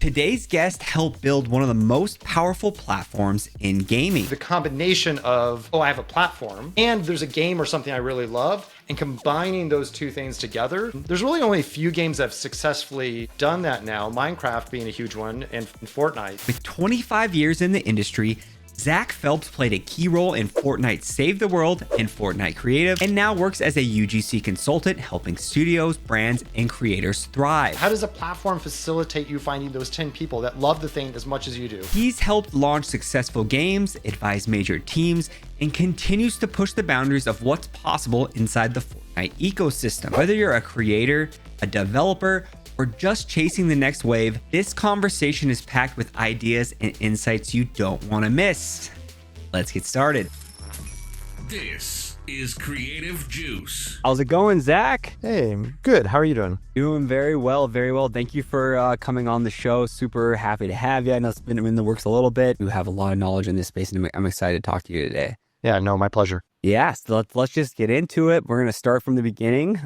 Today's guest helped build one of the most powerful platforms in gaming. The combination of, I have a platform and there's a game or something I really love, and combining those two things together. There's really only a few games that have successfully done that now, Minecraft being a huge one, and Fortnite. With 25 years in the industry, Zak Phelps played a key role in Fortnite Save the World and Fortnite Creative, and now works as a UGC consultant helping studios, brands, and creators thrive. How does a platform facilitate you finding those 10 people that love the thing as much as you do? He's helped launch successful games, advise major teams, and continues to push the boundaries of what's possible inside the Fortnite ecosystem. Whether you're a creator, a developer, or just chasing the next wave, this conversation is packed with ideas and insights you don't want to miss. Let's get started. This is Creative Juice. How's it going, Zak? Hey, good. How are you doing? Doing very well, very well. Thank you for coming on the show. Super happy to have you. I know it's been in the works a little bit. You have a lot of knowledge in this space, and I'm excited to talk to you today. Yeah, no, my pleasure. Yeah, so let's just get into it. We're going to start from the beginning.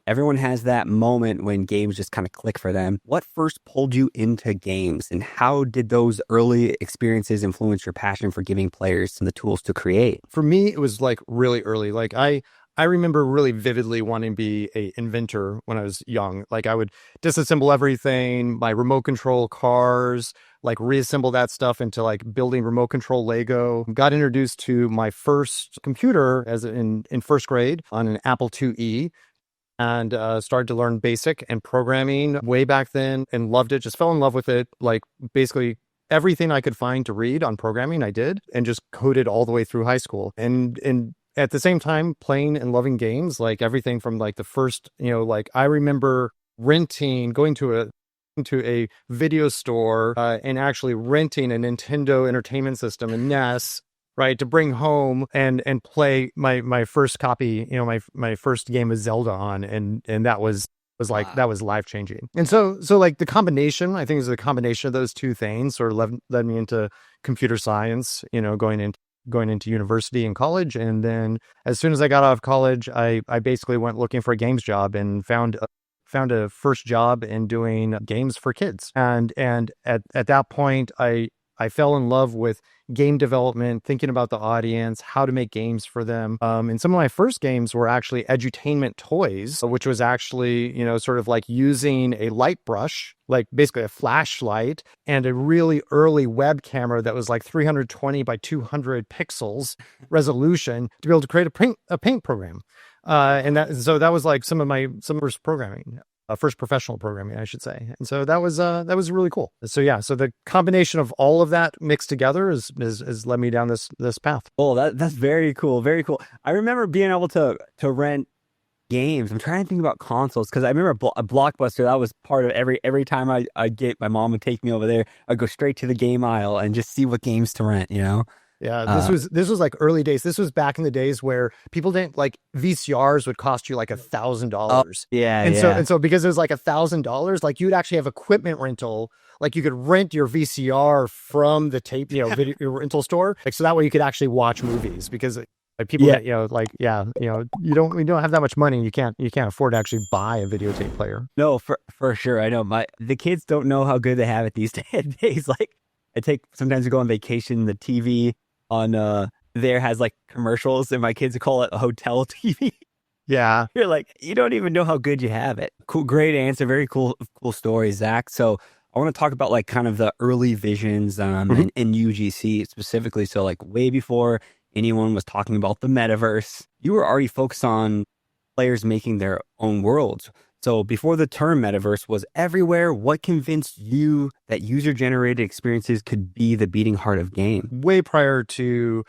Everyone has that moment when games just kind of click for them. What first pulled you into games, and how did those early experiences influence your passion for giving players the tools to create? For me, it was like really early. Like I remember really vividly wanting to be an inventor when I was young. Like I would disassemble everything, my remote control cars, like reassemble that stuff into like building remote control Lego. Got introduced to my first computer as in first grade on an Apple IIe, and started to learn BASIC and programming way back then, and loved it. Just fell in love with it. Like basically everything I could find to read on programming, I did, and just coded all the way through high school. And at the same time, playing and loving games, like everything from like the first, like I remember going to a video store and actually renting a Nintendo Entertainment System, a NES, right, to bring home and play my first copy, my first game of Zelda on, and that was like, wow. That was life changing. And so like the combination, I think is the combination of those two things sort of led me into computer science, going into university and college. And then as soon as I got out of college, I basically went looking for a games job and found a first job in doing games for kids. And at that point, I fell in love with game development, thinking about the audience, how to make games for them. And some of my first games were actually edutainment toys, which was actually, sort of like using a light brush, like basically a flashlight, and a really early web camera that was like 320 by 200 pixels resolution to be able to create a paint program. So that was like some first programming. First professional programming, I should say. And so that was really cool. So yeah, so the combination of all of that mixed together is led me down this path. Oh, that's very cool. Very cool. I remember being able to rent games. I'm trying to think about consoles, because I remember a Blockbuster, that was part of every time my mom would take me over there, I'd go straight to the game aisle and just see what games to rent, Yeah, this was like early days. This was back in the days where people didn't, like, VCRs would cost you like $1,000. Yeah, and so because it was like $1,000, like you'd actually have equipment rental. Like you could rent your VCR from the tape, video rental store. Like, so that way you could actually watch movies, because like people, we don't have that much money. You can't afford to actually buy a videotape player. No, for sure. I know the kids don't know how good they have it these days. Like sometimes we go on vacation, the TV on there has like commercials, and my kids call it a hotel TV. Yeah. You're like, you don't even know how good you have it. Cool, great answer. Very cool story, Zak. So I want to talk about like kind of the early visions in UGC specifically. So like way before anyone was talking about the metaverse, you were already focused on players making their own worlds. So before the term metaverse was everywhere, what convinced you that user-generated experiences could be the beating heart of game? Way prior to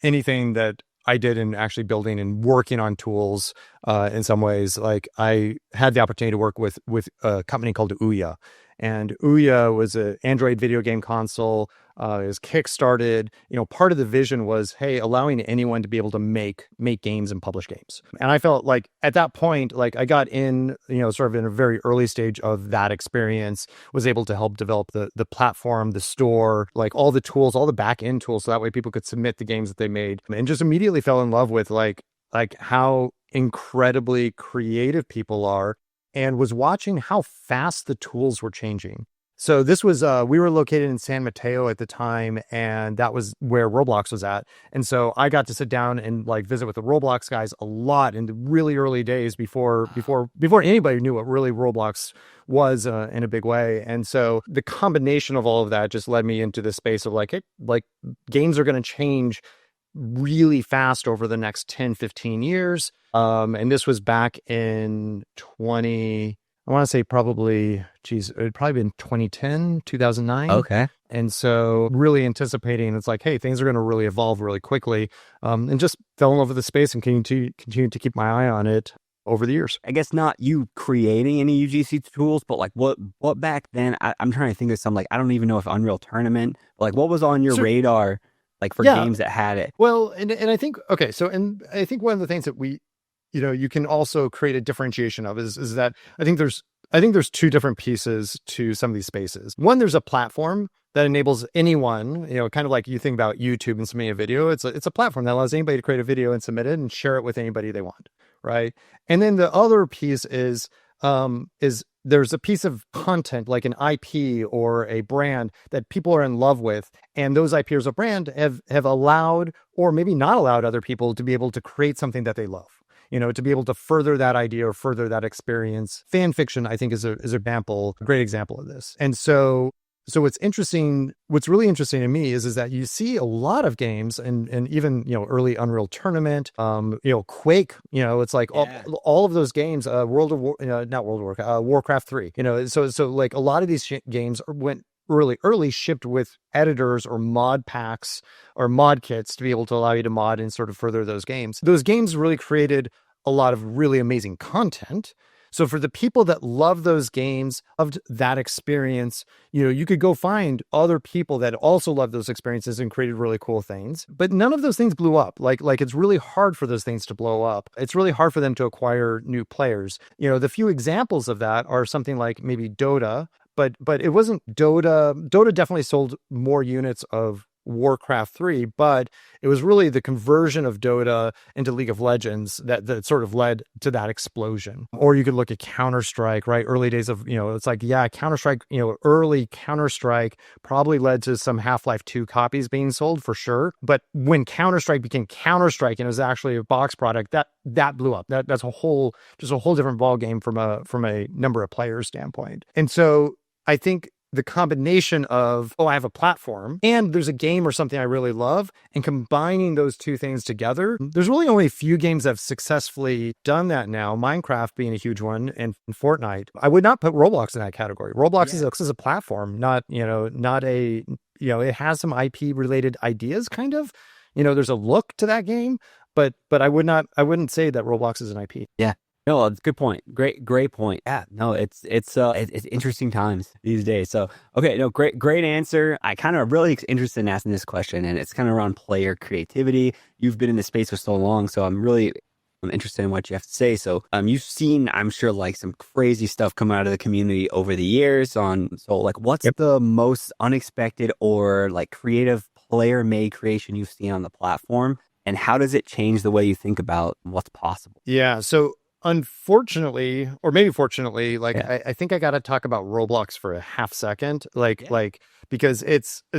anything that I did in actually building and working on tools, in some ways, like I had the opportunity to work with a company called Ouya. And Ouya was an Android video game console. It was kickstarted. Part of the vision was, hey, allowing anyone to be able to make games and publish games. And I felt like at that point, like I got in, sort of in a very early stage of that experience, was able to help develop the platform, the store, like all the tools, all the back end tools. So that way people could submit the games that they made, and just immediately fell in love with like how incredibly creative people are, and was watching how fast the tools were changing. So this was we were located in San Mateo at the time, and that was where Roblox was at. And so I got to sit down and like visit with the Roblox guys a lot in the really early days before anybody knew what really Roblox was in a big way. And so the combination of all of that just led me into the space of like, hey, like games are going to change really fast over the next 10, 15 years. And this was back in I want to say probably, geez, it'd probably been 2010, 2009. Okay. And so really anticipating, it's like, hey, things are going to really evolve really quickly. And just fell in love with the space and continue to keep my eye on it over the years. I guess not you creating any UGC tools, but like what back then, I'm trying to think of some, like, I don't even know if Unreal Tournament, but like what was on your radar, like for games that had it? Well, and I think, okay, so, and I think one of the things that you can also create a differentiation of is that I think there's two different pieces to some of these spaces. One, there's a platform that enables anyone, kind of like you think about YouTube and submitting a video. It's a platform that allows anybody to create a video and submit it and share it with anybody they want, right? And then the other piece is there's a piece of content like an IP or a brand that people are in love with, and those IP or a brand have allowed or maybe not allowed other people to be able to create something that they love. To be able to further that idea or further that experience. Fan fiction, I think, is a great example of this. And so what's really interesting to me is that you see a lot of games and even, early Unreal Tournament, Quake, it's like all of those games, Warcraft 3, so like a lot of these games went early shipped with editors or mod packs or mod kits to be able to allow you to mod and sort of further those games. Those games really created a lot of really amazing content. So for the people that love those games, loved that experience, you could go find other people that also love those experiences and created really cool things. But none of those things blew up. Like it's really hard for those things to blow up. It's really hard for them to acquire new players. The few examples of that are something like maybe Dota, but it wasn't Dota. Dota definitely sold more units of Warcraft 3, but it was really the conversion of Dota into League of Legends that sort of led to that explosion. Or you could look at Counter-Strike, right? Early days of, it's like, Counter-Strike, early Counter-Strike probably led to some Half-Life 2 copies being sold for sure. But when Counter-Strike became Counter-Strike and it was actually a box product, that blew up. That's a whole different ball game from a number of players standpoint. And so I think the combination of, I have a platform and there's a game or something I really love, and combining those two things together, there's really only a few games that have successfully done that now, Minecraft being a huge one and Fortnite. I would not put Roblox in that category. Roblox is a platform, not a, it has some IP related ideas kind of, there's a look to that game, but I wouldn't say that Roblox is an IP. Yeah. No, it's a good point. Great point. Yeah, no, it's interesting times these days. So, okay, no, great answer. I kind of really interested in asking this question, and it's kind of around player creativity. You've been in the space for so long, so I'm interested in what you have to say. So, you've seen, I'm sure, like some crazy stuff come out of the community over the years. What's the most unexpected or like creative player-made creation you've seen on the platform, and how does it change the way you think about what's possible? Yeah, so. Unfortunately, or maybe fortunately, I think I got to talk about Roblox for a half second, because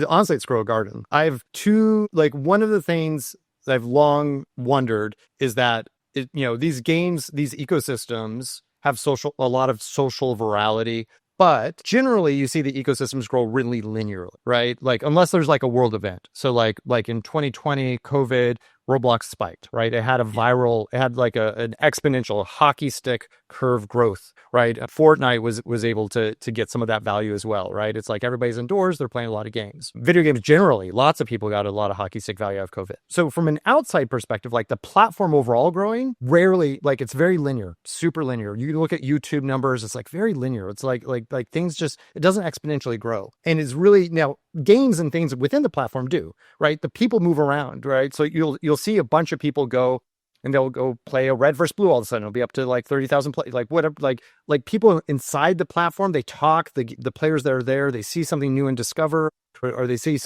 honestly, it's Grow a Garden. I have one of the things that I've long wondered is that, these games, these ecosystems have a lot of social virality, but generally you see the ecosystems grow really linearly, right? Like, unless there's like a world event. So like in 2020, COVID, Roblox spiked, right? It had an exponential hockey stick curve growth, right? Fortnite was able to get some of that value as well, right? It's like everybody's indoors, they're playing a lot of games. Video games generally, lots of people got a lot of hockey stick value out of COVID. So from an outside perspective, like the platform overall growing, rarely, like it's very linear, super linear. You look at YouTube numbers, it's like very linear. It's like things just, it doesn't exponentially grow. And it's really, now games and things within the platform do, right? The people move around, right? So you'll see a bunch of people go and they'll go play a red versus blue all of a sudden. It'll be up to like 30,000 play, like whatever, like people inside the platform, they talk, the players that are there, they see something new and discover, or they see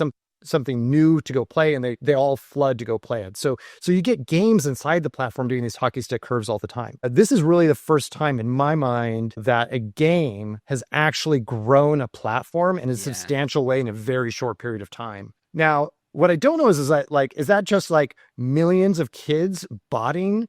something new to go play, and they all flood to go play it. So you get games inside the platform doing these hockey stick curves all the time. This is really the first time in my mind that a game has actually grown a platform in a substantial way in a very short period of time. Now, what I don't know is that just like millions of kids botting,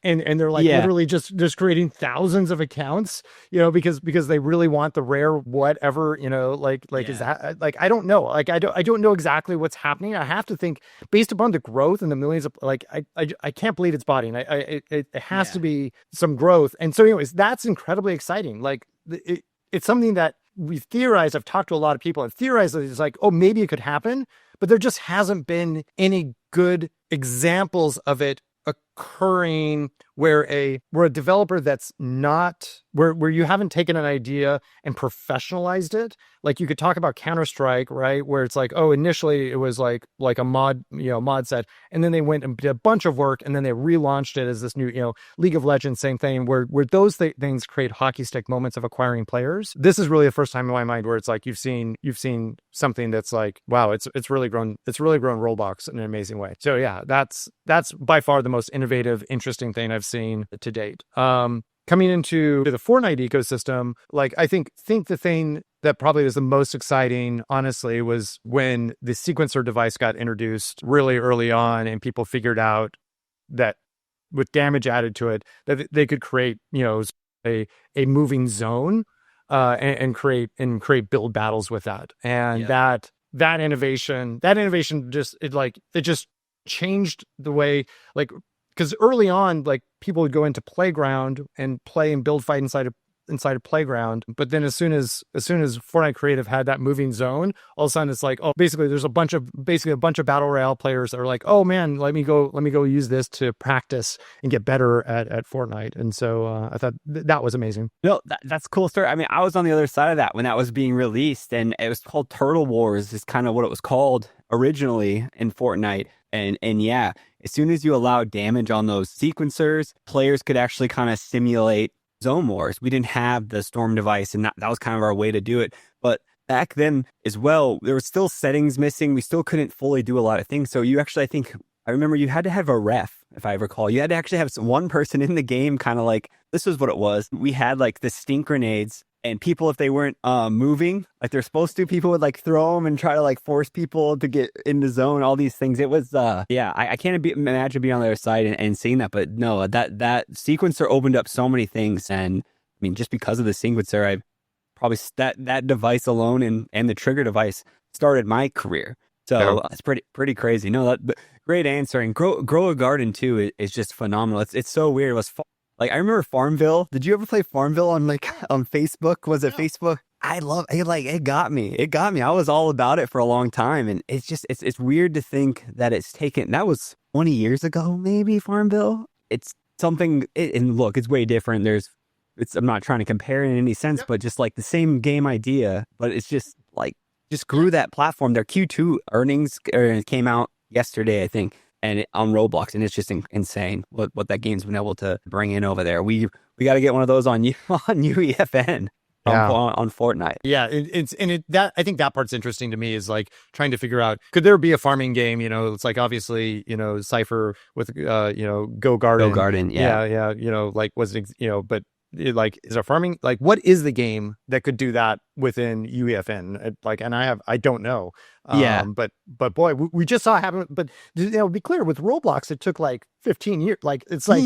and they're like literally just creating thousands of accounts, because they really want the rare whatever, is that like, I don't know, like I don't know exactly what's happening. I have to think based upon the growth and the millions of I can't believe it's botting. It has to be some growth. And so anyways, that's incredibly exciting. Like it's something that we've theorized. I've talked to a lot of people and theorized that it's like, oh, maybe it could happen, but there just hasn't been any good examples of it occurring where a developer that's not where you haven't taken an idea and professionalized it. Like you could talk about Counter-Strike, right? Where it's like, oh, initially it was like a mod set, and then they went and did a bunch of work, and then they relaunched it as this new, League of Legends, same thing, where those things create hockey stick moments of acquiring players. This is really the first time in my mind where it's like you've seen something that's like, wow, it's really grown Roblox in an amazing way. So yeah, that's by far the most innovative, interesting thing I've seen to date. Coming into the Fortnite ecosystem, like I think the thing that probably was the most exciting, honestly, was when the sequencer device got introduced really early on, and people figured out that with damage added to it, that they could create, a moving zone, and create build battles with that. And that innovation just changed the way, like, because early on, like people would go into Playground and play and build fight inside of Playground, but then as soon as Fortnite Creative had that moving zone, all of a sudden it's like, oh, basically there's a bunch of battle royale players that are like, oh man, let me go use this to practice and get better at Fortnite. And so I thought that was amazing. No, that's a cool story. I mean, I was on the other side of that when that was being released, and it was called Turtle Wars, is kind of what it was called originally in Fortnite. And yeah, as soon as you allow damage on those sequencers, players could actually kind of simulate zone wars. We didn't have the storm device, and that was kind of our way to do it. But back then as well, there were still settings missing. We still couldn't fully do a lot of things. So you actually, I remember you had to have a ref, if I recall. You had to actually have one person in the game, kind of like, this is what it was. We had like the stink grenades, and people, if they weren't moving like they're supposed to, people would like throw them and try to like force people to get in the zone, all these things. It was, I can't imagine being on the other side and seeing that. But no, that sequencer opened up so many things. And I mean, just because of the sequencer, I probably that device alone and the trigger device started my career. So it's pretty crazy. No, that great answer. And grow a garden too is just phenomenal. It's so weird. It was like, I remember Farmville. Did you ever play Farmville on Facebook? Was it Facebook? I love it. Like, it got me. I was all about it for a long time. And it's just, it's weird to think that it's taken, that was 20 years ago, maybe, Farmville. It's something, and look, it's way different. I'm not trying to compare in any sense, but just like the same game idea, but it's just like, just grew that platform. Their Q2 earnings came out yesterday, I think, and on Roblox, and it's just insane what that game's been able to bring in over there. We got to get one of those on UEFN on Fortnite. Yeah, that I think that part's interesting to me, is like trying to figure out, could there be a farming game? It's like, obviously, Cypher with Go Garden. Go Garden, yeah. Like, was it, but like, is a farming, like, what is the game that could do that within UEFN? Like, and I don't know. But boy, we just saw it happen. But be clear, with Roblox, it took like 15 years. Like, it's like,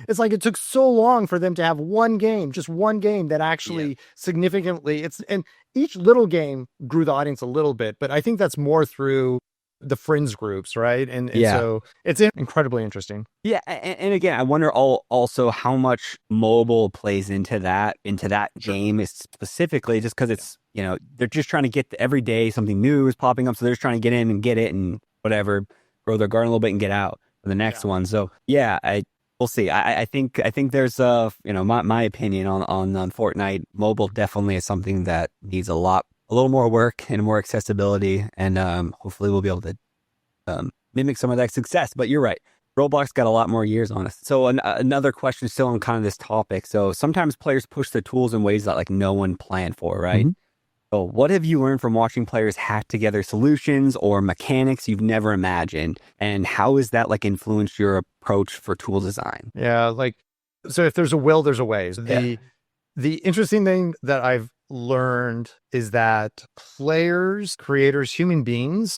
it's like it took so long for them to have just one game that actually significantly, and each little game grew the audience a little bit. But I think that's more through the friends groups, right? And so it's incredibly interesting. Yeah, and again, I wonder also how much mobile plays into that game, is specifically just because it's, they're just trying to get every day something new is popping up, so they're just trying to get in and get it and whatever, grow their garden a little bit and get out for the next one. So we'll see. I think there's my opinion on Fortnite. Mobile definitely is something that needs a little more work and more accessibility, and hopefully we'll be able to mimic some of that success. But you're right, Roblox got a lot more years on us. So another question still on kind of this topic. So sometimes players push the tools in ways that like no one planned for, right? Mm-hmm. So what have you learned from watching players hack together solutions or mechanics you've never imagined? And how has that like influenced your approach for tool design? Yeah, like, so if there's a will, there's a way. So the interesting thing that I've learned is that players, creators, human beings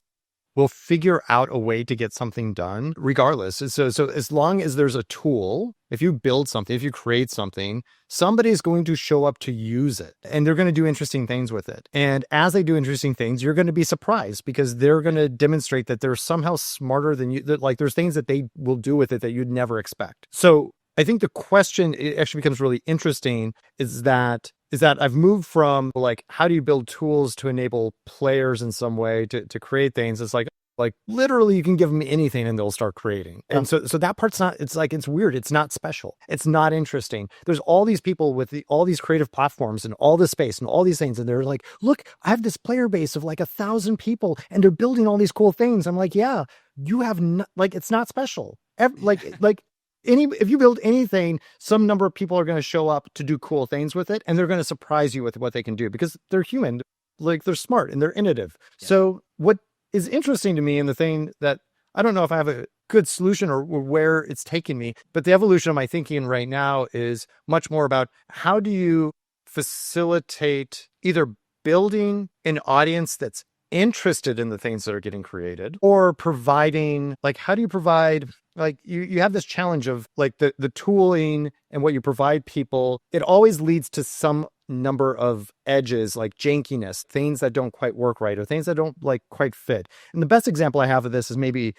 will figure out a way to get something done regardless. So as long as there's a tool, if you build something, if you create something, somebody's going to show up to use it and they're going to do interesting things with it. And as they do interesting things, you're going to be surprised because they're going to demonstrate that they're somehow smarter than you, that like there's things that they will do with it that you'd never expect. So I think the question, it actually becomes really interesting, is that I've moved from like, how do you build tools to enable players in some way to create things? It's like literally you can give them anything and they'll start creating. And so that part's not, it's like, it's weird. It's not special. It's not interesting. There's all these people with all these creative platforms and all this space and all these things. And they're like, look, I have this player base of like 1,000 people and they're building all these cool things. I'm like, yeah, you have like, it's not special. If you build anything, some number of people are going to show up to do cool things with it, and they're going to surprise you with what they can do because they're human, like they're smart and they're innovative. Yeah. So what is interesting to me, and the thing that I don't know if I have a good solution or where it's taken me, but the evolution of my thinking right now is much more about how do you facilitate either building an audience that's interested in the things that are getting created, or providing, like, how do you provide, like, you have this challenge of like the tooling and what you provide people, it always leads to some number of edges, like jankiness, things that don't quite work right, or things that don't like quite fit. And the best example I have of this is maybe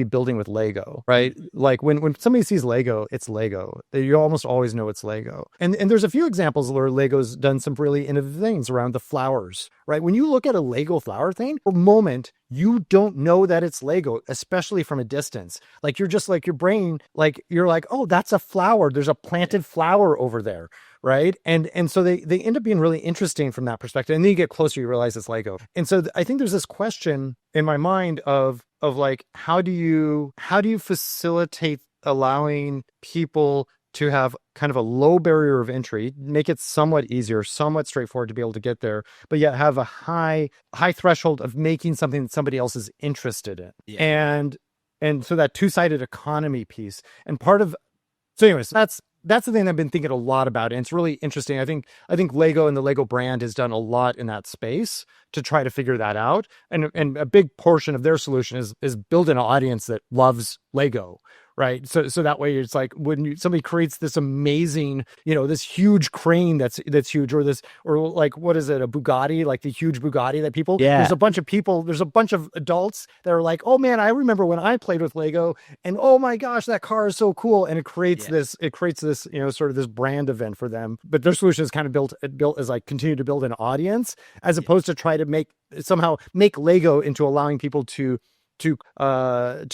building with Lego, right? Like when somebody sees Lego, it's Lego. You almost always know it's Lego. And there's a few examples where Lego's done some really innovative things around the flowers, right? When you look at a Lego flower thing, for a moment, you don't know that it's Lego, especially from a distance. Like you're just like your brain, like you're like, oh, that's a flower. There's a planted flower over there. Right. And so they end up being really interesting from that perspective. And then you get closer, you realize it's Lego. And so I think there's this question in my mind of like, how do you facilitate allowing people to have kind of a low barrier of entry, make it somewhat easier, somewhat straightforward to be able to get there, but yet have a high threshold of making something that somebody else is interested in. Yeah. And so that two-sided economy piece, and so anyways, that's the thing I've been thinking a lot about. And it's really interesting. I think Lego and the Lego brand has done a lot in that space to try to figure that out. And a big portion of their solution is build an audience that loves Lego. Right. So that way it's like when somebody creates this amazing, this huge crane that's huge, or like, what is it? A Bugatti, like the huge Bugatti that people, there's a bunch of adults that are like, oh man, I remember when I played with Lego and oh my gosh, that car is so cool. And it creates this, sort of this brand event for them. But their solution is kind of built as like continue to build an audience as opposed to try to make Lego into allowing people to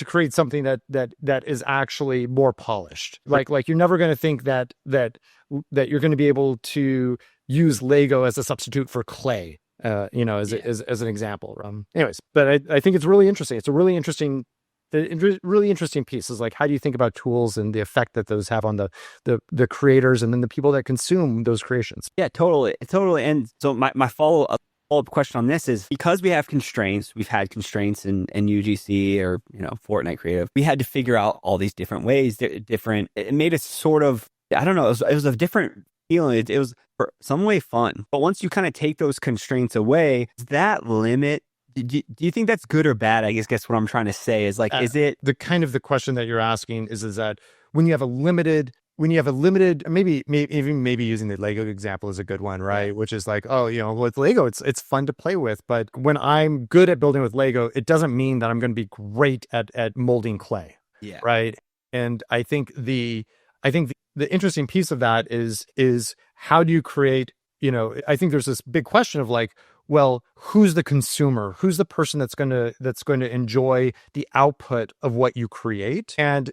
create something that is actually more polished. Like you're never going to think that you're going to be able to use Lego as a substitute for clay, as an example. Anyways, but I think it's really interesting. It's a really interesting piece is like, how do you think about tools and the effect that those have on the creators and then the people that consume those creations? Yeah, totally. And so my follow-up question on this is, because we've had constraints in UGC or Fortnite Creative, we had to figure out all these different ways, it made us sort of, I don't know, it was a different feeling. It was for some way fun, but once you kind of take those constraints away, does that limit, do you think that's good or bad? I guess what I'm trying to say is like, is it the kind of the question that you're asking is that when you have a limited, maybe using the Lego example is a good one, right? Which is like, with Lego, it's fun to play with. But when I'm good at building with Lego, it doesn't mean that I'm going to be great at molding clay. Yeah. Right. And I think the interesting piece of that is how do you create, I think there's this big question of like, well, who's the consumer? Who's the person that's going to enjoy the output of what you create? And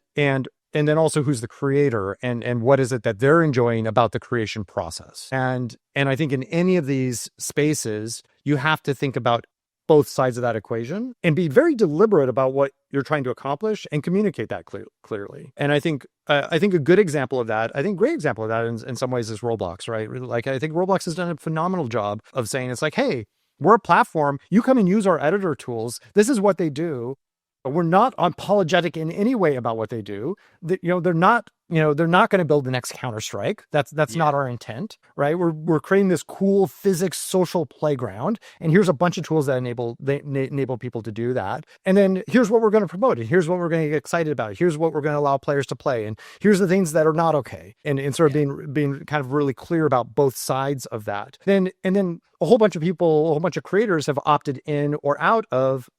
then also who's the creator and what is it that they're enjoying about the creation process? And I think in any of these spaces, you have to think about both sides of that equation and be very deliberate about what you're trying to accomplish and communicate that clearly. And I think a good example of that, great example of that in some ways is Roblox, right? Like I think Roblox has done a phenomenal job of saying it's like, hey, we're a platform. You come and use our editor tools. This is what they do. We're not apologetic in any way about what they do. They're not going to build the next Counter-Strike. That's not our intent, right? We're creating this cool physics social playground, and here's a bunch of tools that enable people to do that. And then here's what we're going to promote, and here's what we're going to get excited about. Here's what we're going to allow players to play, and here's the things that are not okay. And sort of being kind of really clear about both sides of that. Then a whole bunch of creators have opted in or out of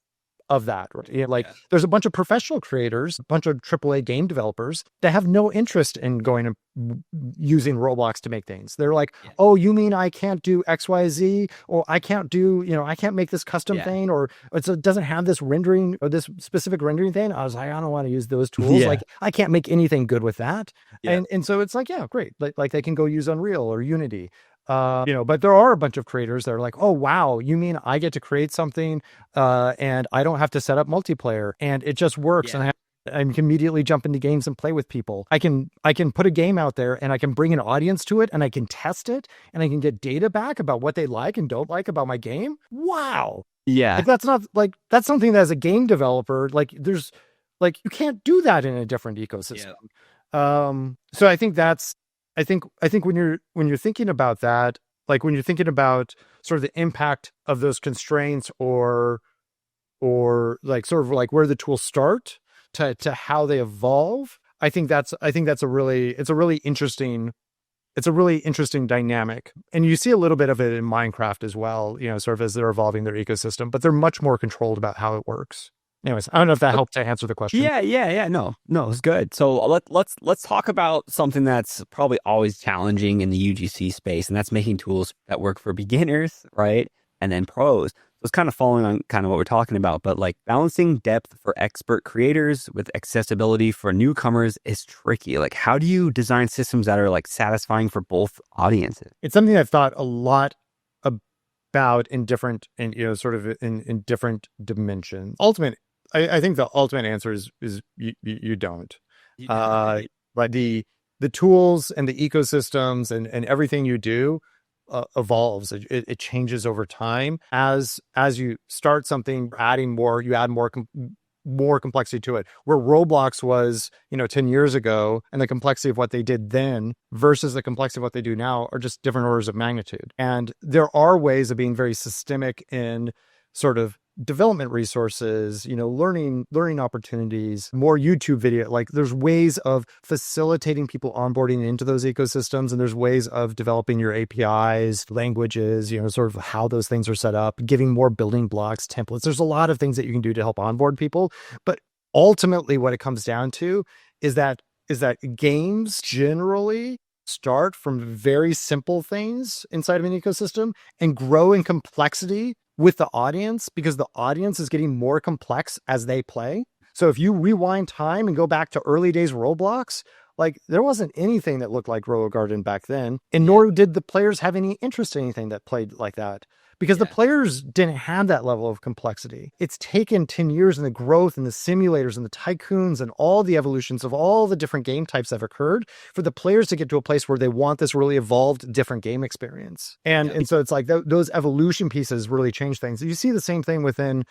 that. There's a bunch of professional creators, a bunch of AAA game developers that have no interest in going and using Roblox to make things. They're like, oh, you mean I can't do XYZ, or I can't make this custom thing, or it doesn't have this rendering or this specific rendering thing. I was like, I don't want to use those tools. Like I can't make anything good with that. And so it's like, yeah, great. Like they can go use Unreal or Unity. But there are a bunch of creators that are like, oh, wow, you mean I get to create something and I don't have to set up multiplayer and it just works and I can immediately jump into games and play with people. I can put a game out there and I can bring an audience to it and I can test it and I can get data back about what they like and don't like about my game. Wow. Yeah. That's something that as a game developer, you can't do that in a different ecosystem. So I think I think when you're thinking about that, like when you're thinking about sort of the impact of those constraints or like sort of like where the tools start to how they evolve, I think that's a really interesting dynamic. And you see a little bit of it in Minecraft as well, sort of as they're evolving their ecosystem, but they're much more controlled about how it works. Anyways, I don't know if that helped to answer the question. Yeah. No, it's good. So let's talk about something that's probably always challenging in the UGC space, and that's making tools that work for beginners, right? And then pros. So it's kind of following on kind of what we're talking about, but like balancing depth for expert creators with accessibility for newcomers is tricky. Like, how do you design systems that are like satisfying for both audiences? It's something I've thought a lot about in different dimensions. I think the ultimate answer is you don't. But the tools and the ecosystems and everything you do evolves. It changes over time as you start something, you add more complexity to it. Where Roblox was, 10 years ago, and the complexity of what they did then versus the complexity of what they do now are just different orders of magnitude. And there are ways of being very systemic in sort of development resources, learning opportunities, more YouTube video. Like there's ways of facilitating people onboarding into those ecosystems, and there's ways of developing your APIs, languages, sort of how those things are set up, giving more building blocks, templates. There's a lot of things that you can do to help onboard people. But ultimately what it comes down to is that games generally start from very simple things inside of an ecosystem and grow in complexity with the audience, because the audience is getting more complex as they play. So if you rewind time and go back to early days Roblox, like there wasn't anything that looked like Roller Garden back then, and nor did the players have any interest in anything that played like that, because the players didn't have that level of complexity. It's taken 10 years in the growth and the simulators and the tycoons and all the evolutions of all the different game types that have occurred for the players to get to a place where they want this really evolved, different game experience. And so it's like those evolution pieces really change things. You see the same thing within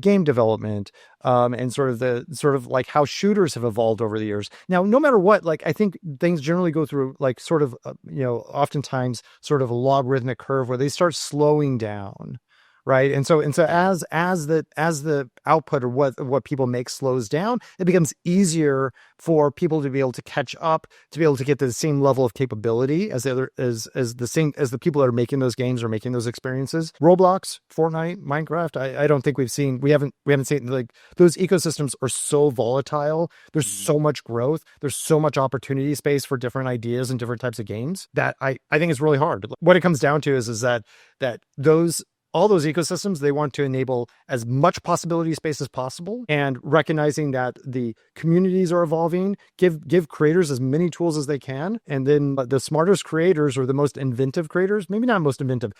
game development, and sort of like how shooters have evolved over the years. Now, no matter what, like I think things generally go through like sort of, oftentimes sort of a logarithmic curve where they start slowing down. Right. And so as the output or what people make slows down, it becomes easier for people to be able to catch up, to be able to get the same level of capability as the people that are making those games or making those experiences. Roblox, Fortnite, Minecraft. I don't think we haven't seen, like, those ecosystems are so volatile. There's so much growth. There's so much opportunity space for different ideas and different types of games that I think it's really hard. What it comes down to is that all those ecosystems, they want to enable as much possibility space as possible, and recognizing that the communities are evolving, give creators as many tools as they can. And then the smartest creators, or the most inventive creators, maybe not most inventive,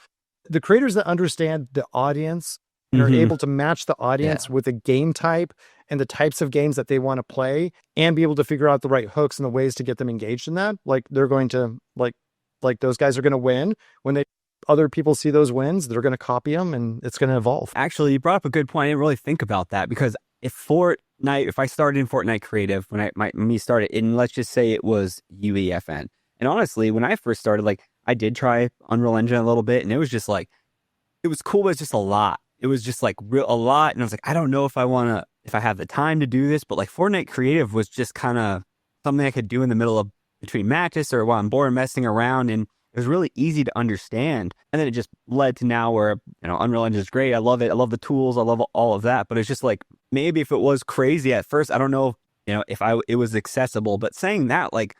the creators that understand the audience and are Hmm. able to match the Yeah. audience with a game type and the types of games that they want to play, and be able to figure out the right hooks and the ways to get them engaged in that, like they're going to like those guys are going to win when they other people see those wins, they're going to copy them, and it's going to evolve. Actually, you brought up a good point. I didn't really think about that because if I started in Fortnite Creative when me started, and let's just say it was UEFN. And honestly, when I first started, like I did try Unreal Engine a little bit, and it was just like it was cool, but it's just a lot. It was just like a lot, and I was like, I don't know if I have the time to do this. But like Fortnite Creative was just kind of something I could do in the middle of between matches or while I'm bored and messing around, and it was really easy to understand. And then it just led to now where Unreal Engine is great. I love it. I love the tools. I love all of that. But it's just like maybe if it was crazy at first, I don't know, if it was accessible. But saying that, like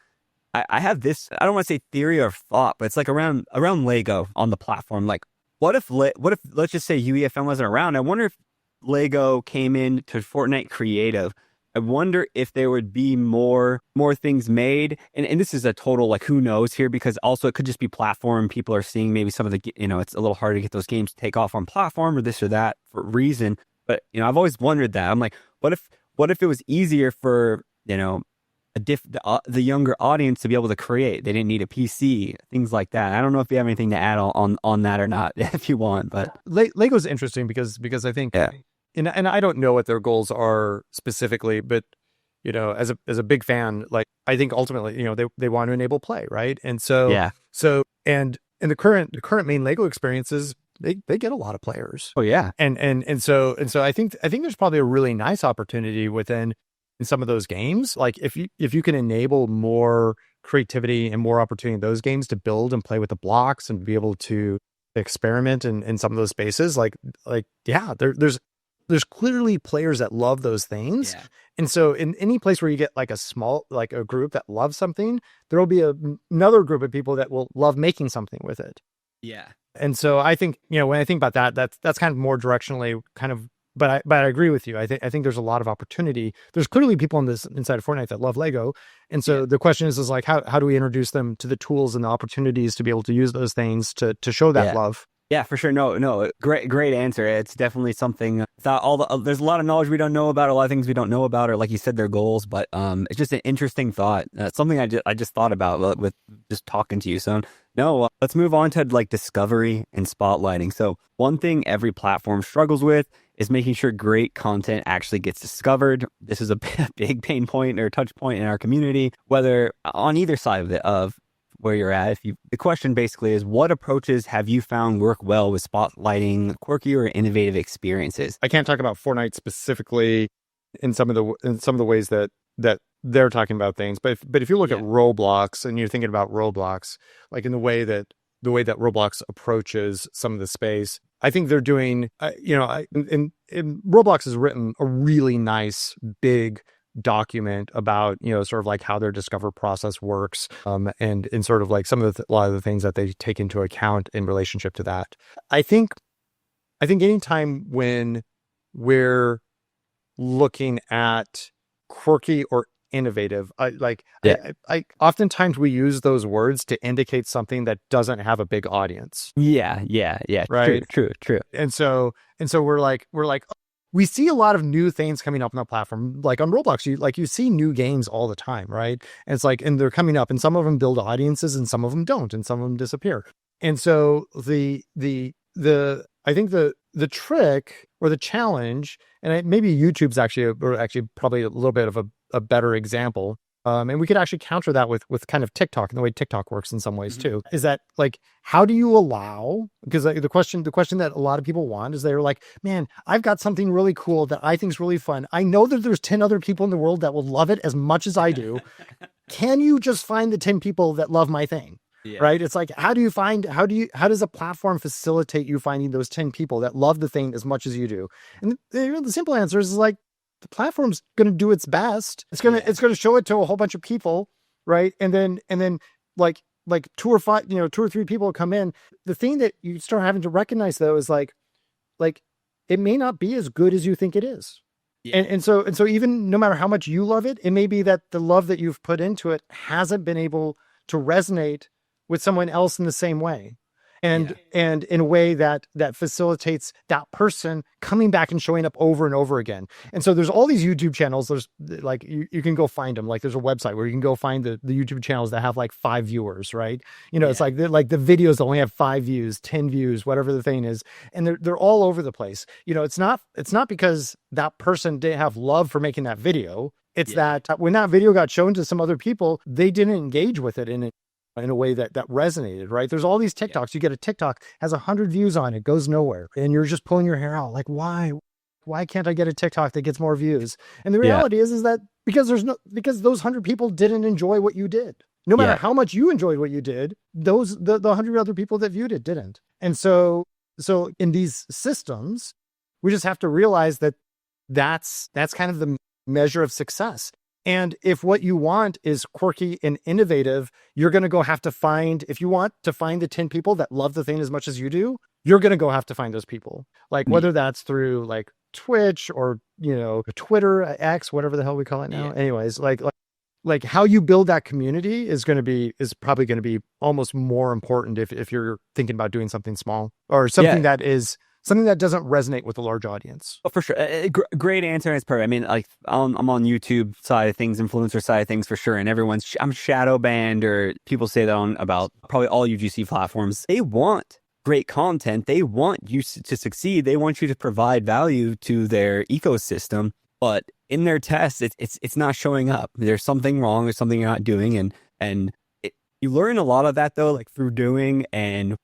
I have this, I don't want to say theory or thought, but it's like around Lego on the platform. Like, what if let's just say UEFN wasn't around? I wonder if Lego came in to Fortnite Creative. I wonder if there would be more things made. And this is a total, like, who knows here, because also it could just be platform. People are seeing maybe some of the, it's a little harder to get those games to take off on platform or this or that for a reason. But, I've always wondered that. I'm like, what if it was easier for, the younger audience to be able to create? They didn't need a PC, things like that. I don't know if you have anything to add on that or not, if you want. But Lego's interesting because I think, yeah, and I don't know what their goals are specifically, but as a big fan, like I think ultimately, they want to enable play, right? And so yeah, and in the current main Lego experiences, they get a lot of players. oh yeah, And so I think there's probably a really nice opportunity within in some of those games. Like if you can enable more creativity and more opportunity in those games to build and play with the blocks and be able to experiment in some of those spaces, yeah, there's clearly players that love those things. yeah, And so in any place where you get like a group that loves something, there will be another group of people that will love making something with it. yeah. And so I think, when I think about that, that's kind of more directionally kind of, but I agree with you. I think there's a lot of opportunity. There's clearly people inside of Fortnite that love Lego. And so the question is like, how do we introduce them to the tools and the opportunities to be able to use those things to show that love? Yeah, for sure. No, great answer. It's definitely something. There's a lot of knowledge we don't know about, a lot of things we don't know about, or like you said, their goals. But it's just an interesting thought. Something I just thought about with just talking to you. So no, let's move on to like discovery and spotlighting. So one thing every platform struggles with is making sure great content actually gets discovered. This is a big pain point or touch point in our community, whether on either side of it, of where you're at. The question basically is, what approaches have you found work well with spotlighting quirky or innovative experiences? I can't talk about Fortnite specifically in some of the ways that they're talking about things, but if you look at Roblox and you're thinking about Roblox, like in the way that Roblox approaches some of the space, I think they're doing, and Roblox has written a really nice big document about sort of like how their discover process works, and sort of like a lot of the things that they take into account in relationship to that. I think anytime when we're looking at quirky or innovative, I oftentimes we use those words to indicate something that doesn't have a big audience. Yeah. Right. True. And so we're like, we see a lot of new things coming up on the platform. Like on Roblox, you see new games all the time, right? And it's like, and they're coming up, and some of them build audiences, and some of them don't, and some of them disappear. And so I think the trick or the challenge, and maybe YouTube's actually probably a little bit of a better example. And we could actually counter that with kind of TikTok and the way TikTok works in some ways too, is that like, how do you allow, because the question that a lot of people want is they're like, man, I've got something really cool that I think is really fun. I know that there's 10 other people in the world that will love it as much as I do. Can you just find the 10 people that love my thing? Yeah. Right. It's like, how does a platform facilitate you finding those 10 people that love the thing as much as you do? And the simple answer is like, the platform's going to do its best. It's going to show it to a whole bunch of people. Right. And then like 2 or 3 people come in. The thing that you start having to recognize though, is like it may not be as good as you think it is. Yeah. And so even no matter how much you love it, it may be that the love that you've put into it hasn't been able to resonate with someone else in the same way. Yeah. and in a way that facilitates that person coming back and showing up over and over again. And so there's all these YouTube channels. There's like you can go find them. Like there's a website where you can go find the YouTube channels that have like 5 viewers, right? It's Yeah. like the videos only have 5 views, 10 views, whatever the thing is, and they're all over the place. It's not because that person didn't have love for making that video. It's that when that video got shown to some other people, they didn't engage with it in a way that resonated, right? There's all these TikToks. You get a TikTok, has 100 views on it, goes nowhere. And you're just pulling your hair out. Like, why can't I get a TikTok that gets more views? And the reality is that because those 100 people didn't enjoy what you did. No matter how much you enjoyed what you did, the 100 other people that viewed it didn't. And so in these systems, we just have to realize that that's kind of the measure of success. And if what you want is quirky and innovative, you're going to go have to find, if you want to find the 10 people that love the thing as much as you do, you're going to go have to find those people. Like whether that's through like Twitch or, Twitter, X, whatever the hell we call it now. Anyways, like how you build that community is probably going to be almost more important if you're thinking about doing something small or something that is something that doesn't resonate with a large audience. Oh, for sure. Great answer. It's perfect. I mean, like I'm on YouTube side of things, influencer side of things for sure. And I'm shadow banned, or people say that on about probably all UGC platforms. They want great content. They want you to succeed. They want you to provide value to their ecosystem. But in their tests, it's not showing up. There's something wrong. There's something you're not doing. You learn a lot of that though, like through doing, and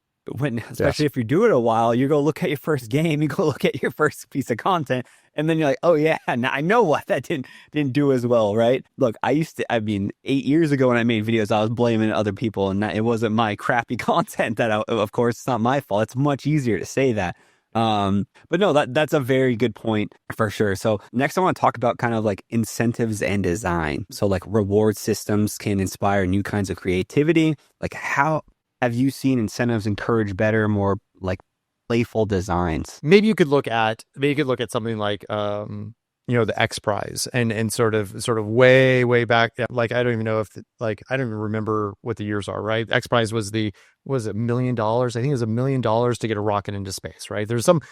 especially if you do it a while, you go look at your first game, you go look at your first piece of content, and then you're like, oh yeah, now I know what that didn't do as well, right? Look, 8 years ago when I made videos, I was blaming other people, and it wasn't my crappy content of course, it's not my fault. It's much easier to say that. But no, that's a very good point for sure. So next I want to talk about kind of like incentives and design. So like reward systems can inspire new kinds of creativity. Like how have you seen incentives encourage better, more like playful designs? Maybe you could look at something like the X Prize and sort of way back. Like I don't even know I don't even remember what the years are. Right, X Prize was it $1 million? I think it was $1 million to get a rocket into space. Right, there's some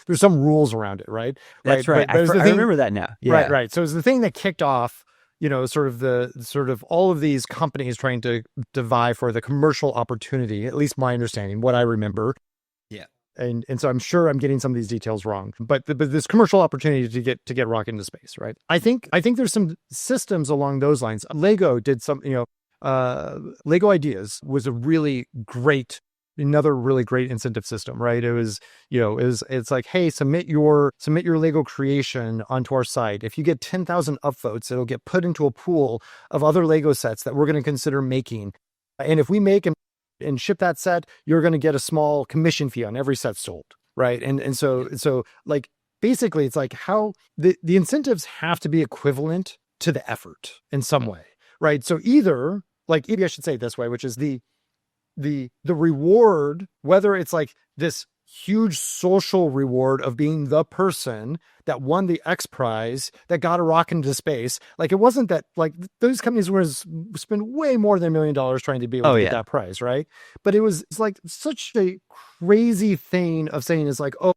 rules around it. Right, that's right. But I remember that now. Yeah. Right. So it's the thing that kicked off. Sort of all of these companies trying to vie for the commercial opportunity, at least my understanding, what I remember. Yeah. And so I'm sure I'm getting some of these details wrong, but this commercial opportunity to get rocket into space, right? I think there's some systems along those lines. Lego did some, Lego Ideas was another really great incentive system, right? It was, it's like, hey, submit your Lego creation onto our site. If you get 10,000 upvotes, it'll get put into a pool of other Lego sets that we're going to consider making. And if we make and ship that set, you're going to get a small commission fee on every set sold, right? And so like basically it's like how the incentives have to be equivalent to the effort in some way, right? So either like, maybe I should say it this way, which is the reward, whether it's like this huge social reward of being the person that won the X Prize, that got a rocket into space. Like, it wasn't that, like, those companies were spend way more than $1 million trying to be able to get that prize, right? But it's like such a crazy thing of saying is like, oh,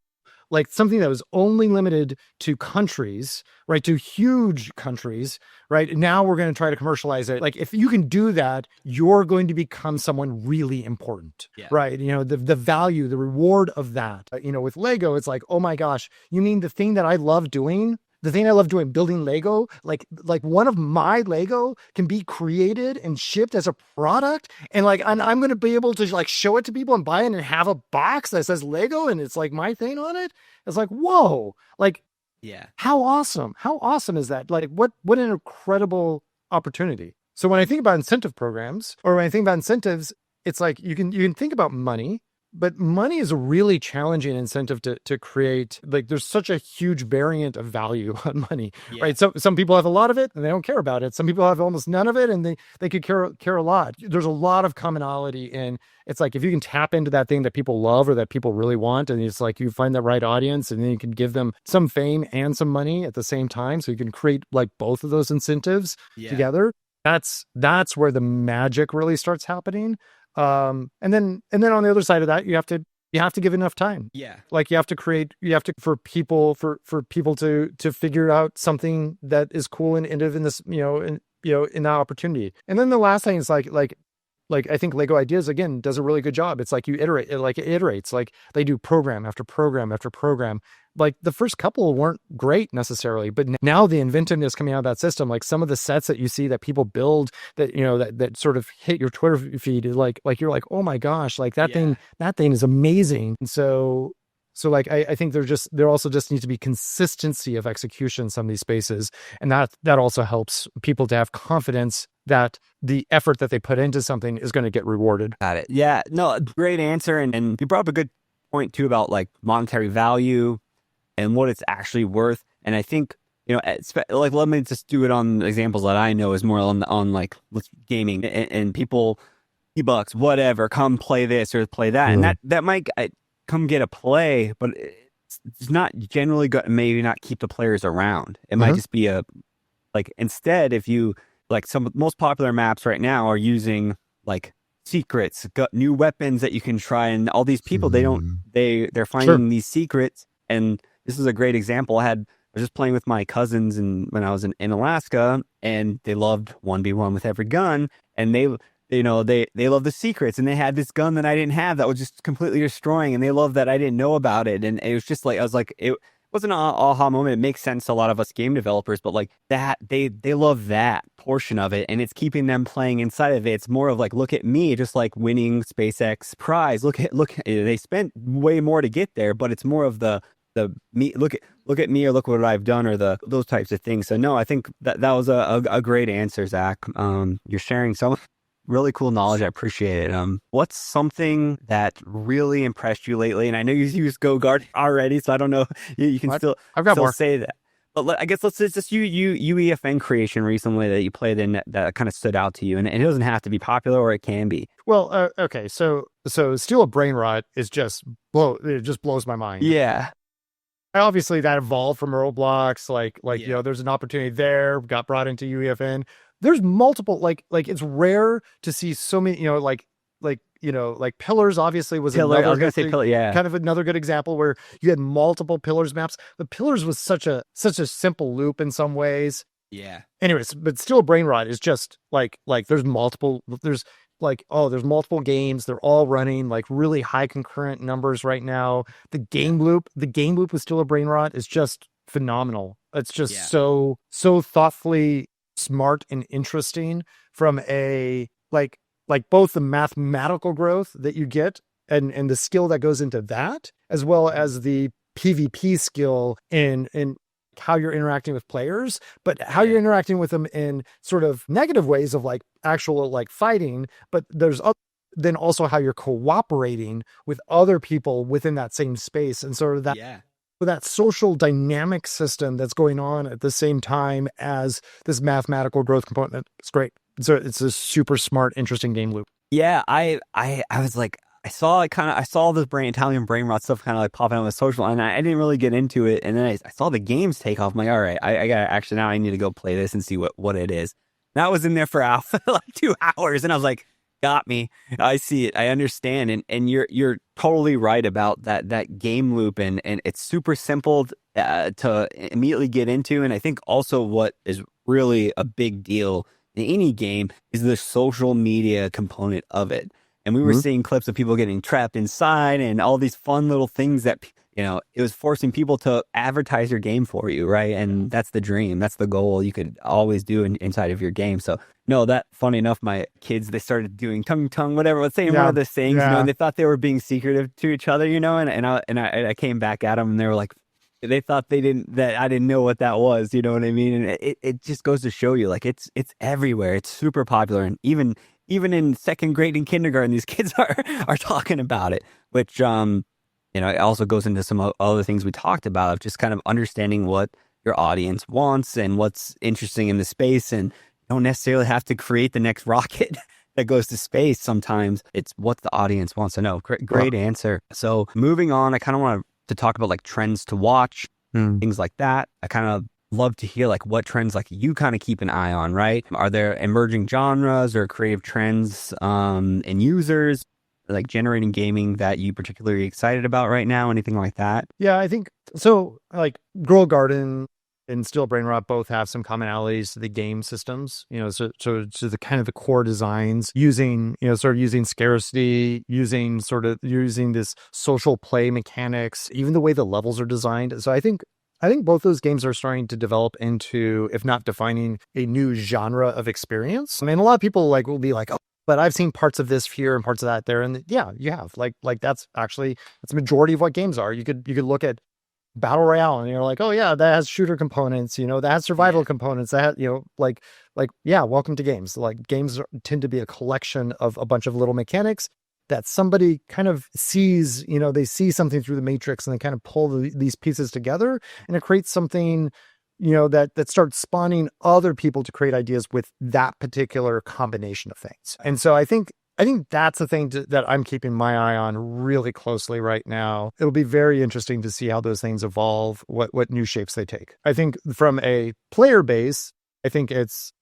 like something that was only limited to countries, right? To huge countries, right? Now we're going to try to commercialize it. Like, if you can do that, you're going to become someone really important, right? The value, the reward of that, with Lego, it's like, oh my gosh, you mean the thing that I love doing? The thing I love doing, building Lego, like one of my Lego can be created and shipped as a product. And I'm going to be able to like show it to people and buy it and have a box that says Lego and it's like my thing on it. It's like, whoa, like, how awesome. How awesome is that? Like, what an incredible opportunity. So when I think about incentive programs, or when I think about incentives, it's like, you can think about money. But money is a really challenging incentive to create. Like, there's such a huge variant of value on money, right? So some people have a lot of it and they don't care about it. Some people have almost none of it and they could care a lot. There's a lot of commonality in, it's like, if you can tap into that thing that people love or that people really want, and it's like you find the right audience, and then you can give them some fame and some money at the same time. So you can create like both of those incentives together. That's where the magic really starts happening. And then on the other side of that, you have to you have to give enough time. Yeah. Like you have to for people to figure out something that is cool and innovative in this, in that opportunity. And then the last thing is like I think Lego Ideas again does a really good job. It's like you iterate, it iterates, like they do program after program after program. Like the first couple weren't great necessarily, but now the inventiveness coming out of that system, like some of the sets that you see that people build that, that sort of hit your Twitter feed, like you're like, oh my gosh, like that thing is amazing. And so like I think there also just needs to be consistency of execution in some of these spaces. And that also helps people to have confidence that the effort that they put into something is going to get rewarded. Got it. Yeah. No, great answer. And you brought up a good point too about like monetary value and what it's actually worth. And I think, like, let me just do it on examples that I know is more on like gaming and people, $50, whatever, come play this or play that. And that might come get a play, but it's not generally good. Maybe not keep the players around. It might just be instead, if you like some of the most popular maps right now are using like secrets, got new weapons that you can try. And all these people, they're finding these secrets. And this is a great example. I was just playing with my cousins when I was in Alaska, and they loved 1v1 with every gun. And they love the secrets, and they had this gun that I didn't have that was just completely destroying, and they loved that I didn't know about it. And it was just like, I was like, it wasn't an aha moment. It makes sense to a lot of us game developers, but like that, they love that portion of it, and it's keeping them playing inside of it. It's more of like, look at me, just like winning SpaceX prize. Look, they spent way more to get there, but it's more of the me, look at me, or look what I've done, or those types of things. So no, I think that was a great answer, Zach. You're sharing some really cool knowledge. I appreciate it. What's something that really impressed you lately? And I know you used GoGuard already, so I don't know. You can I've got more. say that. But I guess let's just UEFN creation recently that you played in that kind of stood out to you. And it doesn't have to be popular, or it can be. Well, okay. So Steal a Brain Rot is it just blows my mind. Yeah. Obviously that evolved from Roblox. There's an opportunity there, got brought into UEFN. There's multiple, like it's rare to see so many, Pillars obviously was Pillar. I was gonna say Pillar, yeah. Kind of another good example where you had multiple Pillars maps. The Pillars was such a simple loop in some ways. Yeah. Anyways, but Still a Brain Rot is just like there's multiple games. They're all running like really high concurrent numbers right now. The game loop with Still a Brain Rot is just phenomenal. It's just so thoughtfully smart and interesting from a like both the mathematical growth that you get and the skill that goes into that, as well as the PvP skill in how you're interacting with players, but how you're interacting with them in sort of negative ways of like actual like fighting, but there's then also how you're cooperating with other people within that same space, and sort of that social dynamic system that's going on at the same time as this mathematical growth component. It's great. It's a super smart, interesting game loop. Yeah, I was like, I saw this Italian brain rot stuff kind of like popping out with social, and I didn't really get into it. And then I saw the games take off. I'm like, all right, I got actually now I need to go play this and see what it is. And I was in there for like 2 hours, and I was like, got me. I see it. I understand. And you're totally right about that game loop, and it's super simple to immediately get into. And I think also what is really a big deal in any game is the social media component of it. And we were seeing clips of people getting trapped inside and all these fun little things that, it was forcing people to advertise your game for you, right? And that's the dream. That's the goal you could always do inside of your game. So, no, that, funny enough, my kids, they started doing tongue, whatever, let's say one of those things, and they thought they were being secretive to each other, and I came back at them, and they were like, they thought that I didn't know what that was, you know what I mean? And it just goes to show you, like, it's everywhere. It's super popular, and even in second grade and kindergarten, these kids are talking about it, which it also goes into some other things we talked about, of just kind of understanding what your audience wants and what's interesting in the space. And you don't necessarily have to create the next rocket that goes to space. Sometimes it's what the audience wants to know. Great answer. So moving on, I kind of want to talk about like trends to watch, things like that. I kind of love to hear like what trends like you kind of keep an eye on, right? Are there emerging genres or creative trends and users? like generating gaming that you particularly excited about right now? Anything like that? Yeah, I think so. Like Girl Garden and Steel Brain Rot both have some commonalities to the game systems. So the kind of the core designs using sort of using scarcity, using this social play mechanics, even the way the levels are designed. So I think both those games are starting to develop into, if not defining, a new genre of experience. I mean, a lot of people will be like, oh, but I've seen parts of this here and parts of that there. And yeah, you have that's the majority of what games are. You could look at Battle Royale and you're like, oh yeah, that has shooter components, that has survival components, that, yeah, welcome to games. Like games tend to be a collection of a bunch of little mechanics that somebody kind of sees, they see something through the matrix and they kind of pull these pieces together and it creates something, that starts spawning other people to create ideas with that particular combination of things. And so I think that's the thing that I'm keeping my eye on really closely right now. It'll be very interesting to see how those things evolve, what new shapes they take. I think from a player base, I think that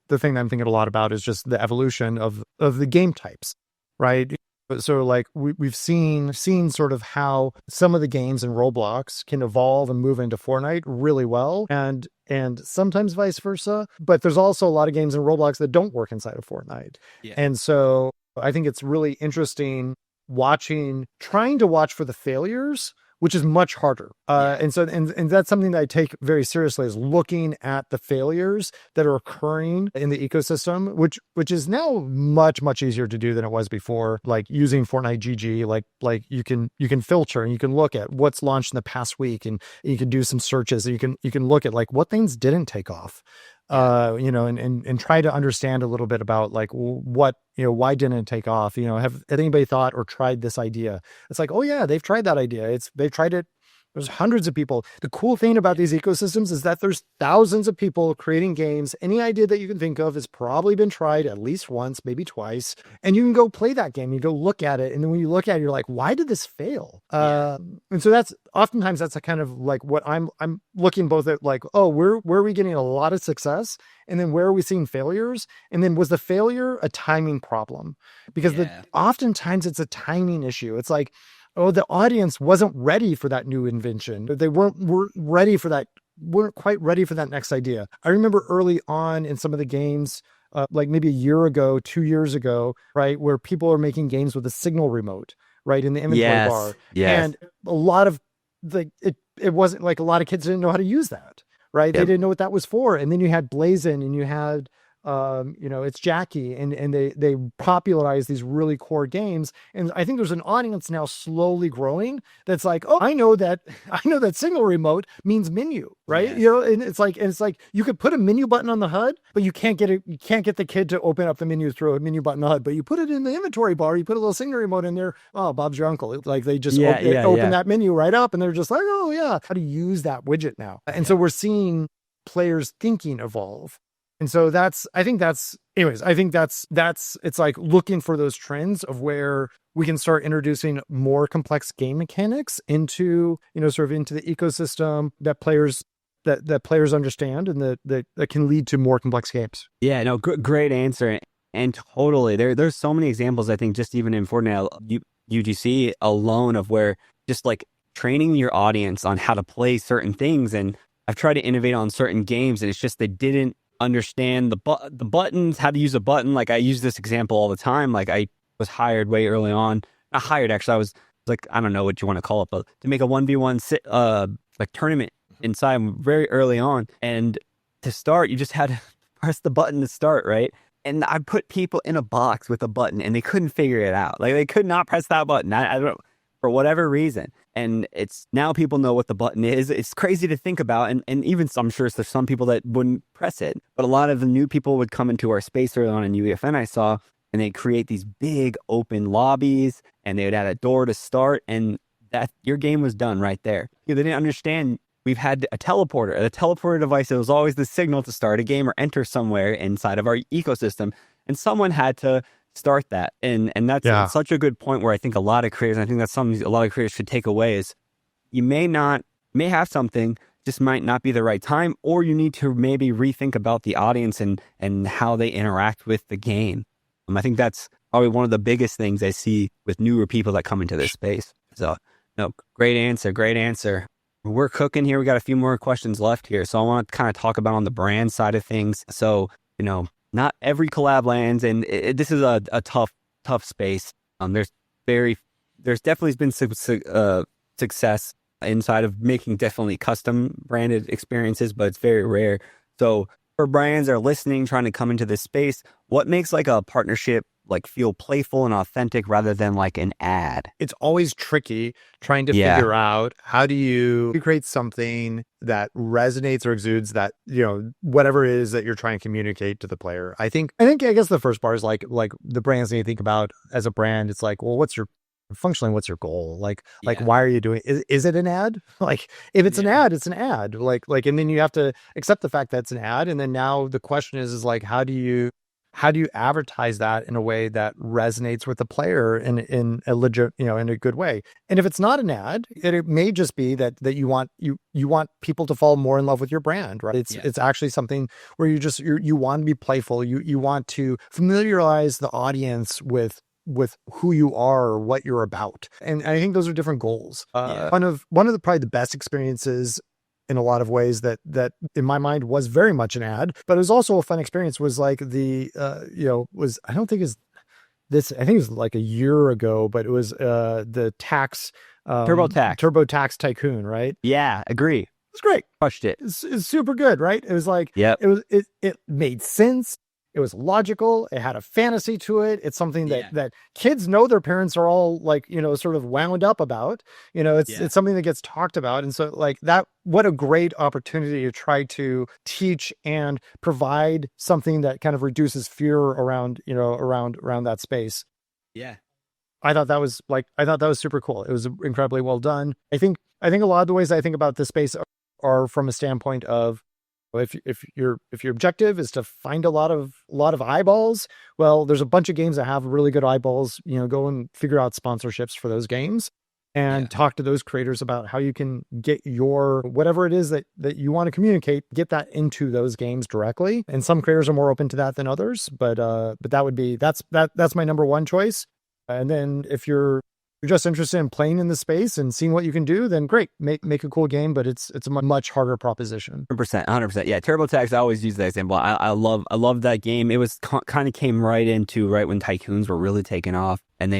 the thing that I'm thinking a lot about is just the evolution of the game types, right? So like we've seen sort of how some of the games in Roblox can evolve and move into Fortnite really well, and sometimes vice versa. But there's also a lot of games in Roblox that don't work inside of Fortnite. Yeah. And so I think it's really interesting trying to watch for the failures, which is much harder. And that's something that I take very seriously, is looking at the failures that are occurring in the ecosystem, which is now much, much easier to do than it was before. Like using Fortnite GG, like you can filter and you can look at what's launched in the past week, and you can do some searches, and you can look at like what things didn't take off. And try to understand a little bit about like what, why didn't it take off? Have anybody thought or tried this idea? It's like, oh yeah, they've tried that idea. They've tried it. There's hundreds of people. The cool thing about these ecosystems is that there's thousands of people creating games. Any idea that you can think of has probably been tried at least once, maybe twice. And you can go play that game. You go look at it. And then when you look at it, you're like, why did this fail? And so that's a kind of like what I'm looking both at, like, oh, where are we getting a lot of success? And then where are we seeing failures? And then was the failure a timing problem? Because oftentimes it's a timing issue. It's like, oh, the audience wasn't ready for that new invention. They weren't quite ready for that next idea. I remember early on in some of the games, like maybe a year ago, 2 years ago, right, where people are making games with a signal remote, right, in the inventory bar. Yes. And a lot of it wasn't like, a lot of kids didn't know how to use that, right? Yep. They didn't know what that was for. And then you had Blazin, and you had it's Jackie, and they popularized these really core games. And I think there's an audience now slowly growing that's like, oh, I know that signal remote means menu, right? Yes. And it's like you could put a menu button on the HUD, but you can't get the kid to open up the menu through a menu button on the HUD. But you put it in the inventory bar, you put a little signal remote in there. Oh, Bob's your uncle. Like they just open that menu right up, and they're just like, oh yeah, how to use that widget now. And so we're seeing players thinking evolve. And so I think that's it's like looking for those trends of where we can start introducing more complex game mechanics into, sort of into the ecosystem that players understand, and that can lead to more complex games. Yeah, no, great answer. And totally, there's so many examples, I think, just even in Fortnite UGC alone, of where just like training your audience on how to play certain things. And I've tried to innovate on certain games, and it's just they didn't understand the buttons, how to use a button. Like I use this example all the time. Like I was hired way early on. Not hired, actually. I was like, I don't know what you want to call it, but to make a 1v1 like tournament inside very early on. And to start, you just had to press the button to start, right? And I put people in a box with a button, and they couldn't figure it out. Like they could not press that button. I don't know, for whatever reason. And it's now people know what the button is. It's crazy to think about. And even I'm sure there's some people that wouldn't press it, but a lot of the new people would come into our space early on in UEFN, I saw, and they'd create these big open lobbies, and they would add a door to start, and that your game was done right there. They didn't understand we've had a teleporter. The teleporter device, it was always the signal to start a game or enter somewhere inside of our ecosystem. And someone had to start that. And that's such a good point where I think a lot of creators, and I think that's something a lot of creators should take away, is you may have something, just might not be the right time, or you need to maybe rethink about the audience and how they interact with the game. I think that's probably one of the biggest things I see with newer people that come into this space. So, no, great answer. Great answer. We're cooking here. We got a few more questions left here. So I want to kind of talk about on the brand side of things. So, not every collab lands, and this is a tough space. There's definitely been success inside of making definitely custom branded experiences, but it's very rare. So for brands that are listening, trying to come into this space, what makes like a partnership like feel playful and authentic rather than like an ad? It's always tricky trying to figure out how do you create something that resonates or exudes that, whatever it is that you're trying to communicate to the player. I guess the first part is like the brands that you think about as a brand. It's like, well, what's your goal? Like why are you doing is it an ad? Like if it's an ad, it's an ad. Like and then you have to accept the fact that it's an ad, and then now the question is like how do you advertise that in a way that resonates with the player in a legit, in a good way? And if it's not an ad, it may just be that you want people to fall more in love with your brand, right? It's actually something where you want to be playful. You want to familiarize the audience with who you are or what you're about. And I think those are different goals. One of the probably the best experiences in a lot of ways that in my mind was very much an ad, but it was also a fun experience was like I think it was like a year ago, but it was the tax TurboTax Tycoon, right? Yeah, agree. It's great. Crushed it. It's super good, right? It was like, it made sense. It was logical. It had a fantasy to it. It's something that kids know their parents are all like, sort of wound up about. It's something that gets talked about. And so like that, what a great opportunity to try to teach and provide something that kind of reduces fear around that space. Yeah. I thought that was super cool. It was incredibly well done. I think a lot of the ways I think about this space are from a standpoint of, if your objective is to find a lot of eyeballs, well, there's a bunch of games that have really good eyeballs. Go and figure out sponsorships for those games and talk to those creators about how you can get your whatever it is that you want to communicate, get that into those games directly. And some creators are more open to that than others, but that's my number one choice. And then if you're just interested in playing in the space and seeing what you can do, then great, make a cool game, but it's a much harder proposition. 100%. Yeah, TurboTax, I always use that example. I love that game. It was kind of came right when Tycoons were really taking off, and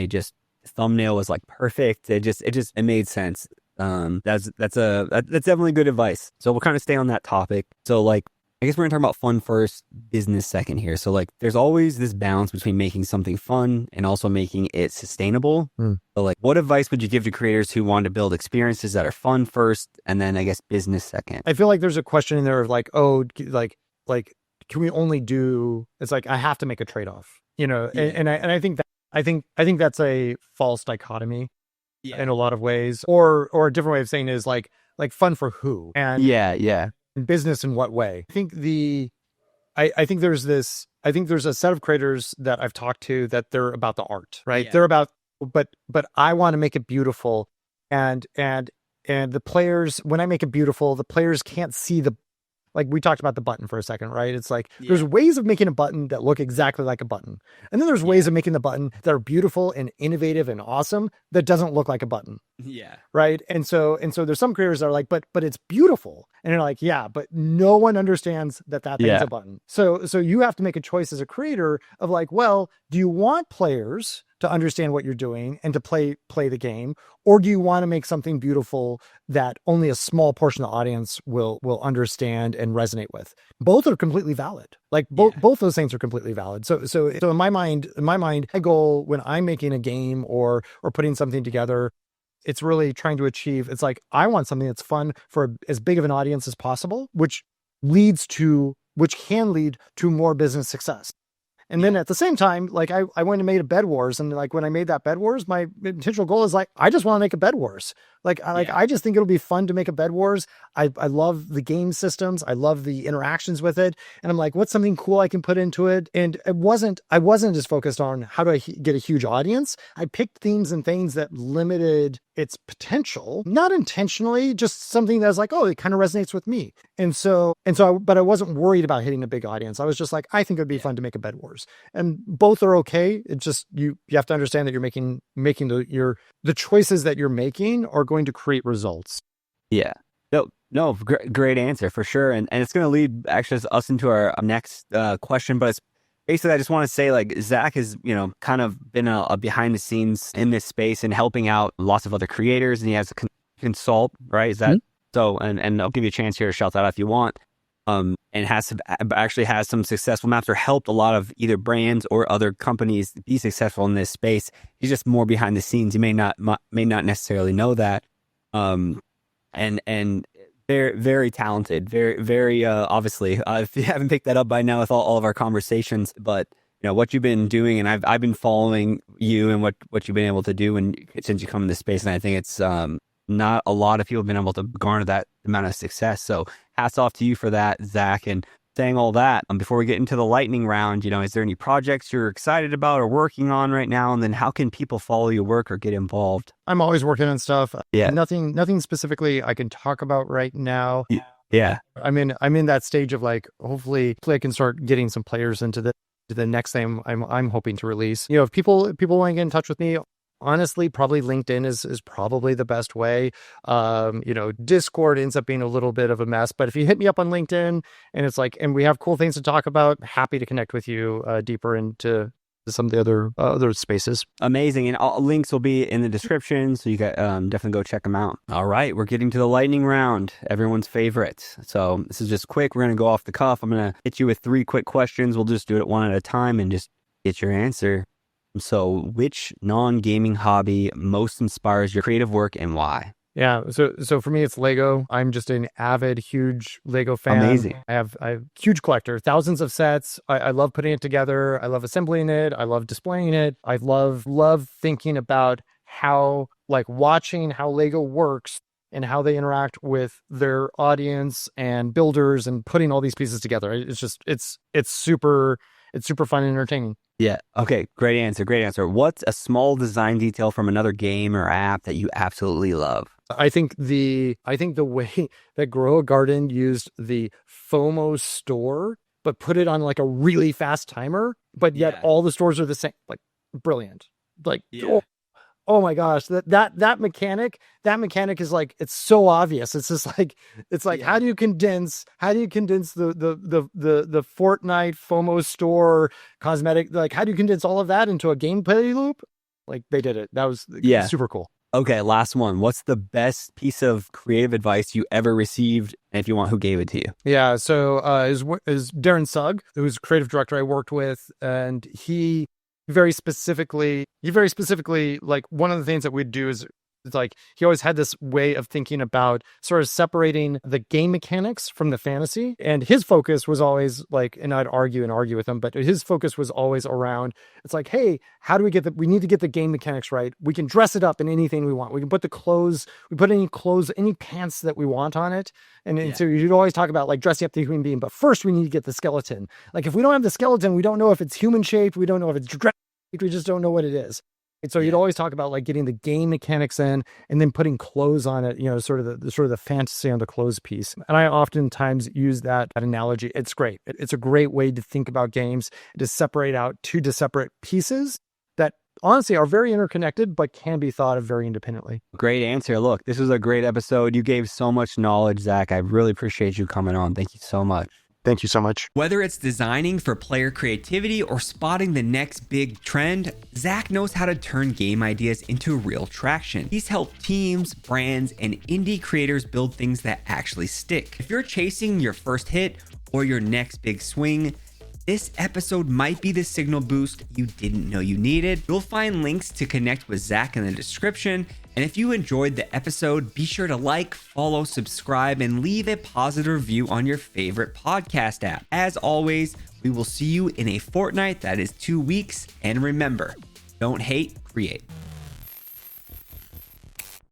thumbnail was like perfect. It made sense. That's definitely good advice. So we'll kind of stay on that topic. So like, I guess we're gonna talk about fun first, business second here. So like, there's always this balance between making something fun and also making it sustainable. So like, what advice would you give to creators who want to build experiences that are fun first, and then I guess business second? I feel like there's a question in there of like, can we only do? It's like I have to make a trade off, and I think that's a false dichotomy in a lot of ways, or a different way of saying is like fun for who and business in what way. I think there's a set of creators that I've talked to that they're about the art, right? They're about, but I want to make it beautiful, and the players, when I make it beautiful, the players can't see like we talked about the button for a second, right? It's like there's ways of making a button that look exactly like a button. And then there's ways of making the button that are beautiful and innovative and awesome that doesn't look like a button. Yeah. Right. And so there's some creators that are like, but it's beautiful. And you're like, yeah, but no one understands that thing's a button. So you have to make a choice as a creator of like, well, do you want players to understand what you're doing and to play the game, or do you want to make something beautiful that only a small portion of the audience will understand and resonate with? Both are completely valid. Like both those things are completely valid. So in my mind, my goal when I'm making a game or putting something together, it's really trying to achieve. It's like I want something that's fun for as big of an audience as possible, which can lead to more business success. And then at the same time, like I went and made a Bed Wars, and like when I made that Bed Wars, my intentional goal is like I just want to make a Bed Wars. I just think it'll be fun to make a Bed Wars. I love the game systems, I love the interactions with it, and I'm like, what's something cool I can put into it? And I wasn't just focused on how do I get a huge audience. I picked themes and things that limited its potential, not intentionally, just something that's like, oh, it kind of resonates with me. But I wasn't worried about hitting a big audience. I was just like, I think it'd be fun to make a Bed Wars, and both are okay. It's just, you have to understand that you're making the choices that you're making are going to create results. Yeah. No, great answer for sure. And it's going to lead actually us into our next question, but it's basically, I just want to say, like, Zak has, kind of been a behind the scenes in this space and helping out lots of other creators, and he has a consult, right? Is that so? And I'll give you a chance here to shout that out if you want. And actually has some successful maps, or helped a lot of either brands or other companies be successful in this space. He's just more behind the scenes. You may not necessarily know that. And very, very talented, very, very, obviously, if you haven't picked that up by now with all of our conversations, but what you've been doing, and I've been following you and what you've been able to do since you come in this space. And I think it's, not a lot of people have been able to garner that amount of success. So hats off to you for that, Zak. And saying all that, before we get into the lightning round, is there any projects you're excited about or working on right now? And then how can people follow your work or get involved? I'm always working on stuff. Yeah. Nothing specifically I can talk about right now. Yeah. I'm in that stage of like, hopefully I can start getting some players into the next thing I'm hoping to release. If people want to get in touch with me, honestly, probably LinkedIn is probably the best way. Discord ends up being a little bit of a mess, but if you hit me up on LinkedIn and it's like, and we have cool things to talk about, happy to connect with you deeper into some of the other spaces. Amazing. And all links will be in the description, so you can definitely go check them out. All right, we're getting to the lightning round, everyone's favorite. So this is just quick. We're going to go off the cuff. I'm going to hit you with 3 quick questions. We'll just do it one at a time and just get your answer. So which non-gaming hobby most inspires your creative work, and why? Yeah. So for me, it's Lego. I'm just an avid, huge Lego fan. Amazing. I have huge collector, thousands of sets. I love putting it together. I love assembling it. I love displaying it. I love thinking about how, like, watching how Lego works and how they interact with their audience and builders and putting all these pieces together. It's just, it's super fun and entertaining. Yeah. Okay. Great answer. What's a small design detail from another game or app that you absolutely love? I think the way that Grow a Garden used the FOMO store, but put it on like a really fast timer, but yet all the stores are the same. Like, brilliant. Like, oh my gosh, that mechanic is like, it's so obvious. It's just like, how do you condense the Fortnite FOMO store cosmetic, like, how do you condense all of that into a gameplay loop? Like, they did it. That was super cool. Okay, last one. What's the best piece of creative advice you ever received? And if you want, who gave it to you? Yeah, so is Darren Sugg, who's a creative director I worked with, and he very specifically, like, one of the things that we'd do is, it's like, he always had this way of thinking about sort of separating the game mechanics from the fantasy. And his focus was always like, and I'd argue with him, but his focus was always around, it's like, hey, how do we need to get the game mechanics right. We can dress it up in anything we want. We can put any pants that we want on it. And so you'd always talk about, like, dressing up the human being, but first we need to get the skeleton. Like, if we don't have the skeleton, we don't know if it's human shaped. We don't know if it's dress shaped. We just don't know what it is. And so you'd always talk about, like, getting the game mechanics in and then putting clothes on it, sort of the fantasy on the clothes piece. And I oftentimes use that analogy. It's great. It's a great way to think about games, to separate out 2 separate pieces that honestly are very interconnected, but can be thought of very independently. Great answer. Look, this was a great episode. You gave so much knowledge, Zak. I really appreciate you coming on. Thank you so much. Thank you so much. Whether it's designing for player creativity or spotting the next big trend, Zak knows how to turn game ideas into real traction. He's helped teams, brands, and indie creators build things that actually stick. If you're chasing your first hit or your next big swing, this episode might be the signal boost you didn't know you needed. You'll find links to connect with Zak in the description. And if you enjoyed the episode, be sure to like, follow, subscribe, and leave a positive review on your favorite podcast app. As always, we will see you in a fortnight that is 2 weeks. And remember, don't hate, create.